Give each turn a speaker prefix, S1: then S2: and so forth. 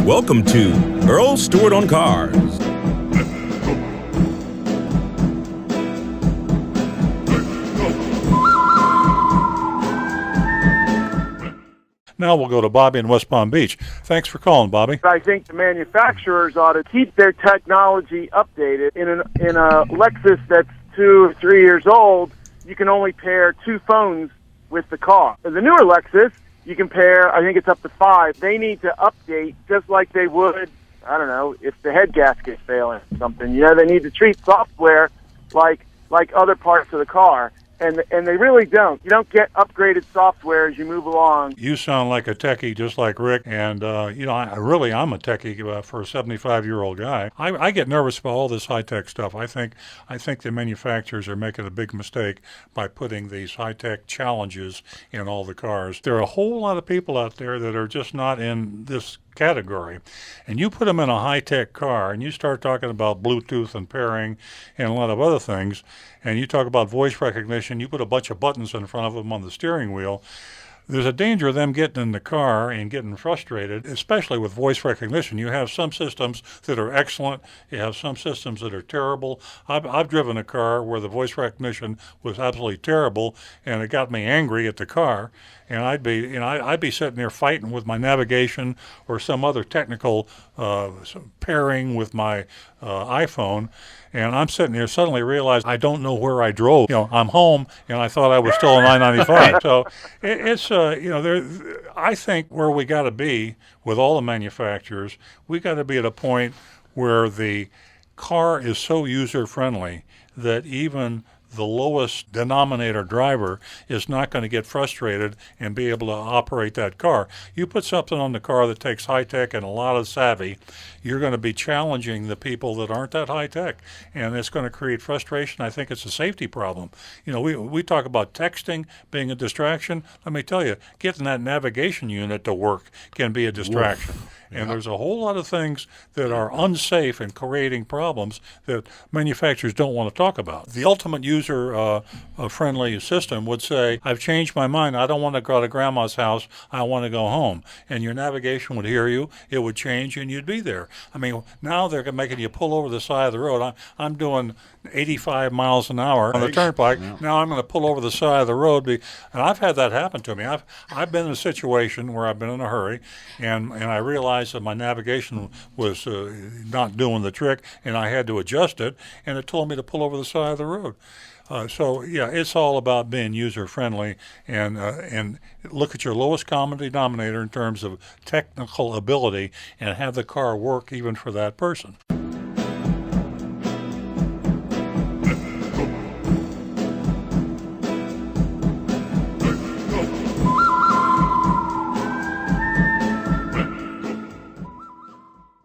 S1: Welcome to Earl Stewart on Cars.
S2: Now we'll go to Bobby in West Palm Beach. Thanks for calling, Bobby.
S3: I think the manufacturers ought to keep their technology updated. In a Lexus that's 2 or 3 years old, you can only pair 2 phones with the car. For the newer Lexus, you can pair, I think it's up to 5. They need to update just like they would, I don't know, if the head gasket's failing or something. You know, they need to treat software like other parts of the car. And they really don't. You don't get upgraded software as you move along.
S2: You sound like a techie just like Rick, and I'm a techie for a 75-year-old guy. I get nervous about all this high-tech stuff. I think the manufacturers are making a big mistake by putting these high-tech challenges in all the cars. There are a whole lot of people out there that are just not in this category, and you put them in a high-tech car and you start talking about Bluetooth and pairing and a lot of other things, and you talk about voice recognition, you put a bunch of buttons in front of them on the steering wheel. There's a danger of them getting in the car and getting frustrated, especially with voice recognition. You have some systems that are excellent. You have some systems that are terrible. I've driven a car where the voice recognition was absolutely terrible, and it got me angry at the car. And I'd be sitting there fighting with my navigation or some other technical pairing with my iPhone, and I'm sitting there suddenly realize I don't know where I drove. I'm home, and I thought I was still on I-95. So I think where we got to be with all the manufacturers, we got to be at a point where the car is so user-friendly that even the lowest denominator driver is not going to get frustrated and be able to operate that car. You put something on the car that takes high-tech and a lot of savvy, you're going to be challenging the people that aren't that high-tech, and it's going to create frustration. I think it's a safety problem. We talk about texting being a distraction. Let me tell you, getting that navigation unit to work can be a distraction. And there's a whole lot of things that are unsafe and creating problems that manufacturers don't want to talk about. The ultimate user-friendly system would say, I've changed my mind. I don't want to go to grandma's house. I want to go home. And your navigation would hear you. It would change, and you'd be there. I mean, now they're making you pull over the side of the road. I'm doing 85 miles an hour on the turnpike. Yeah. Now I'm going to pull over the side of the road. And I've had that happen to me. I've been in a situation where I've been in a hurry, and I realized that my navigation was not doing the trick, and I had to adjust it, and it told me to pull over the side of the road. It's all about being user-friendly and look at your lowest common denominator in terms of technical ability and have the car work even for that person.